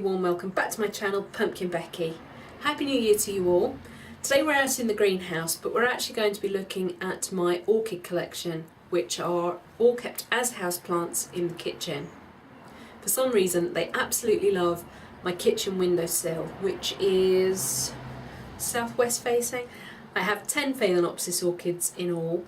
warm welcome back to my channel, PumpkinBecki. Happy New Year to you all. Today we're out in the greenhouse, but we're actually going to be looking at my orchid collection, which are all kept as houseplants in the kitchen. For some reason they absolutely love my kitchen windowsill, which is southwest facing. I have 10 Phalaenopsis orchids in all.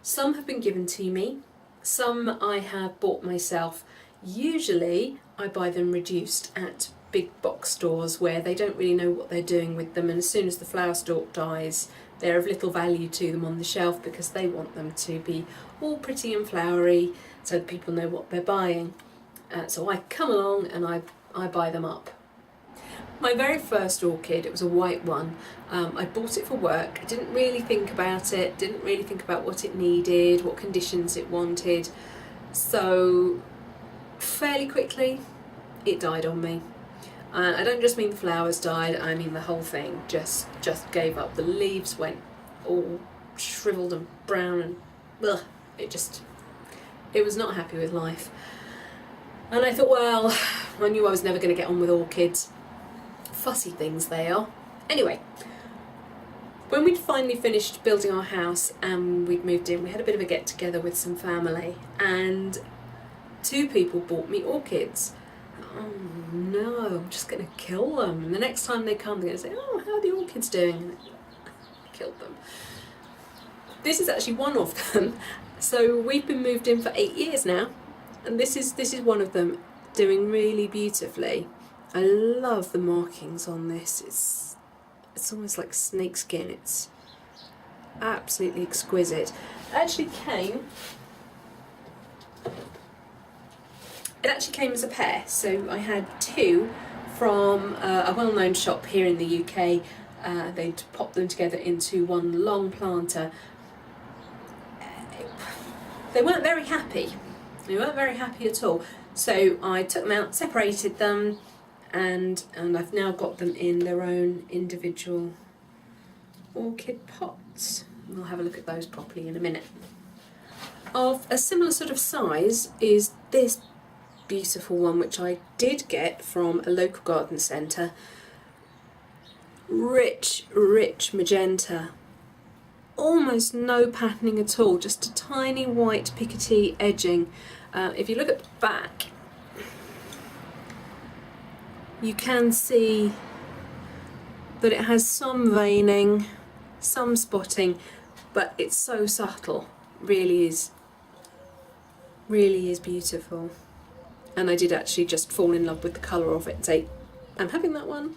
Some have been given to me, some I have bought myself. Usually I buy them reduced at big box stores where they don't really know what they're doing with them, and as soon as the flower stalk dies they're of little value to them on the shelf because they want them to be all pretty and flowery so that people know what they're buying. So I come along and I buy them up. My very first orchid, it was a white one. I bought it for work. I didn't really think about it, didn't really think about what it needed, what conditions it wanted. So fairly quickly it died on me. I don't just mean the flowers died, I mean the whole thing just gave up. The leaves went all shriveled and brown and ugh, it was not happy with life. And I thought, well, I knew I was never going to get on with orchids. Fussy things they are. Anyway, when we'd finally finished building our house and we'd moved in, we had a bit of a get together with some family and 2 people bought me orchids. Oh no, I'm just going to kill them. And the next time they come, they're going to say, oh, how are the orchids doing? And I killed them. This is actually one of them. So we've been moved in for 8 years now, and this is one of them, doing really beautifully. I love the markings on this. It's almost like snakeskin. It's absolutely exquisite. It actually came as a pair, so I had 2 from a well-known shop here in the UK. They'd popped them together into one long planter. They weren't very happy. They weren't very happy at all. So I took them out, separated them, and I've now got them in their own individual orchid pots. We'll have a look at those properly in a minute. Of a similar sort of size is this beautiful one, which I did get from a local garden centre. Rich magenta, almost no patterning at all, just a tiny white picoty edging. If you look at the back, you can see that it has some veining, some spotting, but it's so subtle. Really is beautiful. And I did actually just fall in love with the colour of it and say, I'm having that one.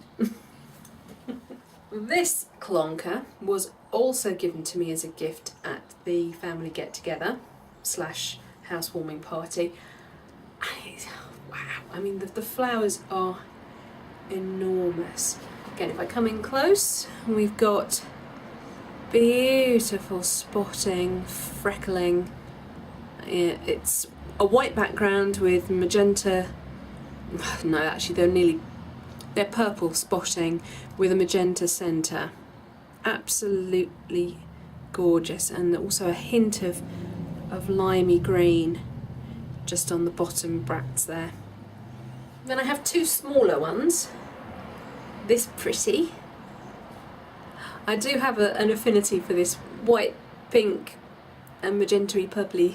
This clonker was also given to me as a gift at the family get-together / housewarming party. Wow, I mean the flowers are enormous. Again, if I come in close, we've got beautiful spotting, freckling. It's a white background with magenta, no actually they're purple spotting with a magenta centre. Absolutely gorgeous, and also a hint of limey green just on the bottom bracts there. Then I have 2 smaller ones. This pretty. I do have an affinity for this white, pink and magenta-y purpley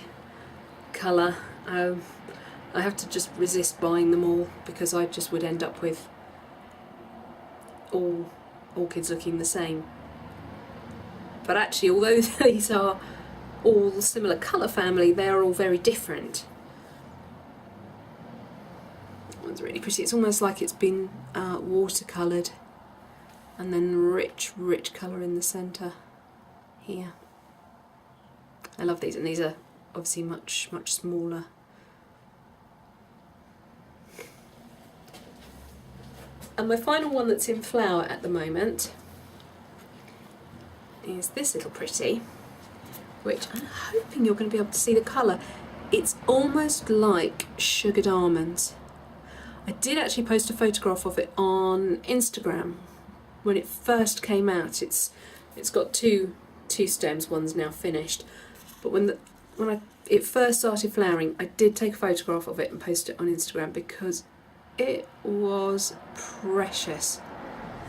colour. I have to just resist buying them all because I just would end up with all orchids looking the same. But actually, although these are all similar colour family, they are all very different. That one's really pretty. It's almost like it's been watercoloured, and then rich colour in the centre here. I love these, and these are obviously much smaller. And my final one that's in flower at the moment is this little pretty, which I'm hoping you're going to be able to see the colour. It's almost like sugared almonds. I did actually post a photograph of it on Instagram when it first came out. It's got two stems, one's now finished, but when it first started flowering, I did take a photograph of it and post it on Instagram because It was precious.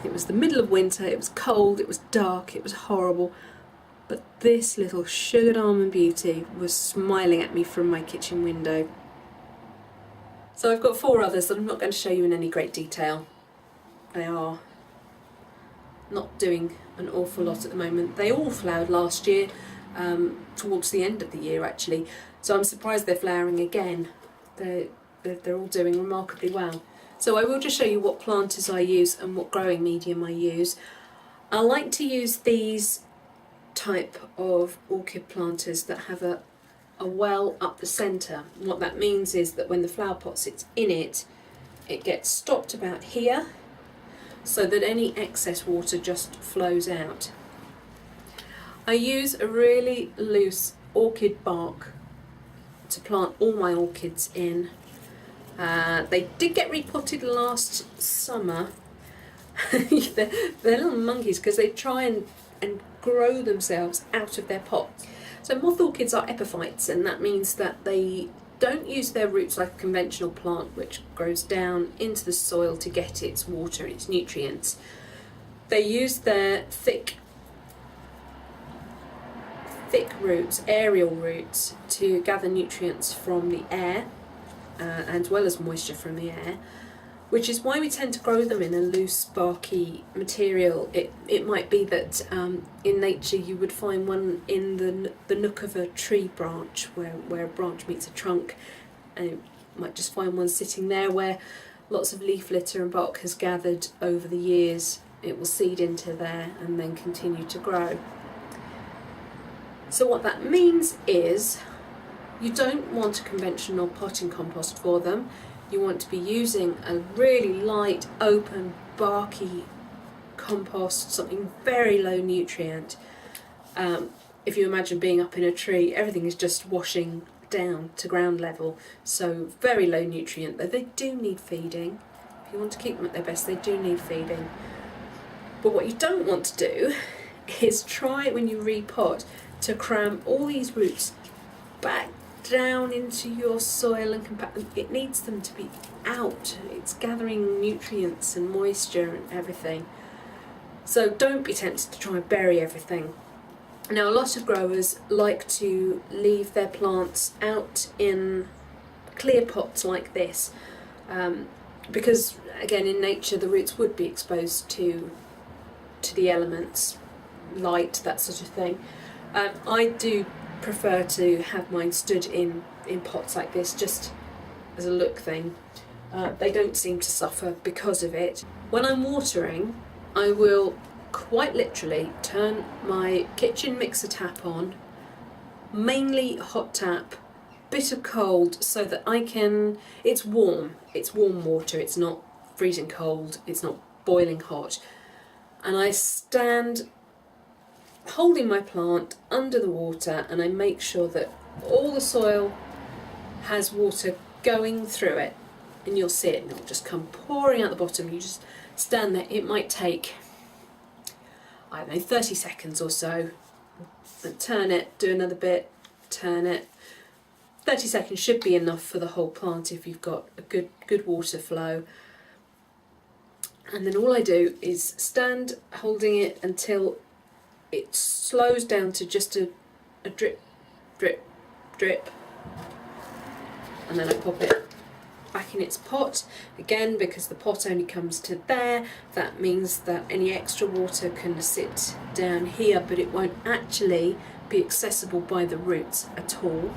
It was the middle of winter, it was cold, it was dark, it was horrible, but this little sugared almond beauty was smiling at me from my kitchen window. So I've got 4 others that I'm not going to show you in any great detail. They are not doing an awful lot at the moment. They all flowered last year, towards the end of the year actually, so I'm surprised they're flowering again. They're all doing remarkably well. So I will just show you what planters I use and what growing medium I use. I like to use these type of orchid planters that have a well up the centre. What that means is that when the flower pot sits in it, it gets stopped about here so that any excess water just flows out. I use a really loose orchid bark to plant all my orchids in. They did get repotted last summer. they're little monkeys because they try and grow themselves out of their pots. So moth orchids are epiphytes, and that means that they don't use their roots like a conventional plant which grows down into the soil to get its water and its nutrients. They use their thick roots, aerial roots, to gather nutrients from the air, as well as moisture from the air, which is why we tend to grow them in a loose barky material. It might be that in nature you would find one in the nook of a tree branch where a branch meets a trunk, and you might just find one sitting there where lots of leaf litter and bark has gathered over the years. It will seed into there and then continue to grow. So what that means is you don't want a conventional potting compost for them. You want to be using a really light, open, barky compost, something very low nutrient. If you imagine being up in a tree, everything is just washing down to ground level, so very low nutrient, though they do need feeding. If you want to keep them at their best, they do need feeding. But what you don't want to do is try, when you repot, to cram all these roots back down into your soil and compact them. It needs them to be out. It's gathering nutrients and moisture and everything. So don't be tempted to try and bury everything. Now, a lot of growers like to leave their plants out in clear pots like this, because again, in nature the roots would be exposed to the elements, light, that sort of thing. I do prefer to have mine stood in pots like this, just as a look thing. They don't seem to suffer because of it. When I'm watering, I will quite literally turn my kitchen mixer tap on, mainly hot tap, bit of cold, so that I can, it's warm water, it's not freezing cold, it's not boiling hot, and I stand holding my plant under the water, and I make sure that all the soil has water going through it, and you'll see it, and it'll just come pouring out the bottom. You just stand there. It might take, I don't know, 30 seconds or so, and turn it, do another bit, turn it. 30 seconds should be enough for the whole plant if you've got a good water flow. And then all I do is stand holding it until it slows down to just a drip, drip, drip, and then I pop it back in its pot. Again, because the pot only comes to there, that means that any extra water can sit down here, but it won't actually be accessible by the roots at all.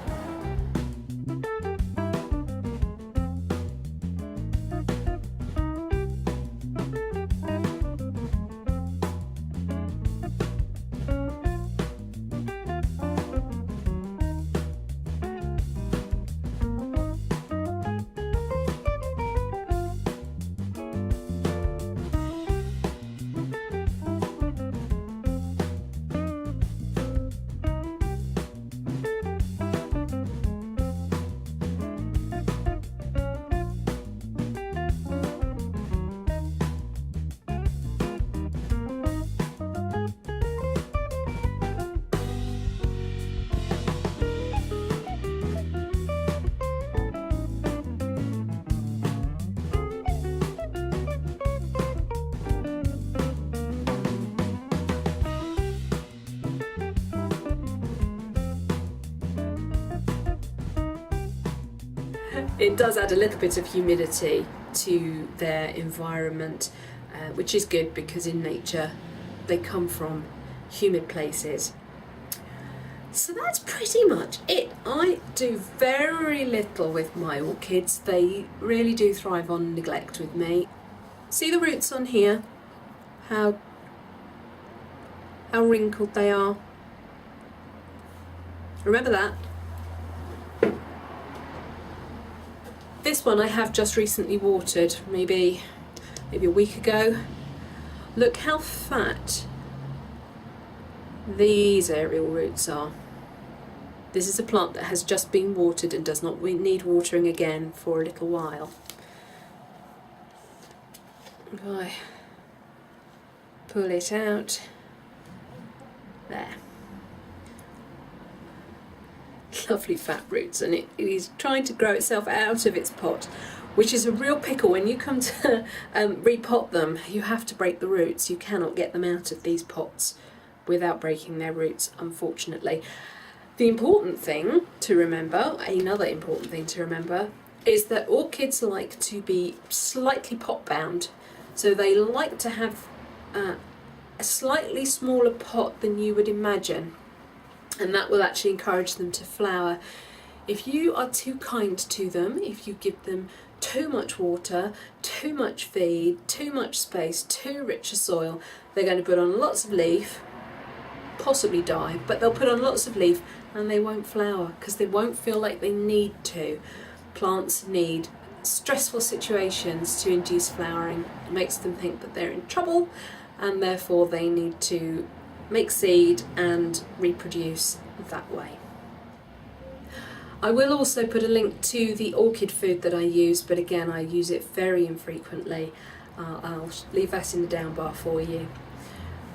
It does add a little bit of humidity to their environment, which is good because in nature they come from humid places. So that's pretty much it. I do very little with my orchids. They really do thrive on neglect with me. See the roots on here? How wrinkled they are. Remember that? This one I have just recently watered, maybe a week ago. Look how fat these aerial roots are. This is a plant that has just been watered and does not need watering again for a little while. If I pull it out, there. Lovely fat roots, and it is trying to grow itself out of its pot, which is a real pickle. When you come to repot them, you have to break the roots. You cannot get them out of these pots without breaking their roots, unfortunately. The important thing to remember, another important thing to remember, is that orchids like to be slightly pot bound. So they like to have a slightly smaller pot than you would imagine, and that will actually encourage them to flower. If you are too kind to them, if you give them too much water, too much feed, too much space, too rich a soil, they're going to put on lots of leaf, possibly die, but they'll put on lots of leaf and they won't flower because they won't feel like they need to. Plants need stressful situations to induce flowering. It makes them think that they're in trouble, and therefore they need to make seed and reproduce that way. I will also put a link to the orchid food that I use, but again I use it very infrequently. I'll leave that in the down bar for you.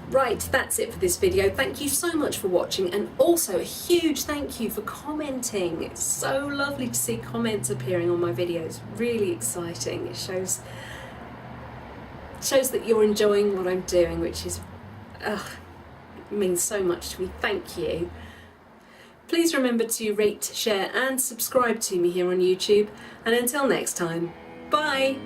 Right, that's it for this video. Thank you so much for watching, and also a huge thank you for commenting. It's so lovely to see comments appearing on my videos. Really exciting. It shows that you're enjoying what I'm doing, which is means so much to me. Thank you. Please remember to rate, share and subscribe to me here on YouTube, and until next time, bye!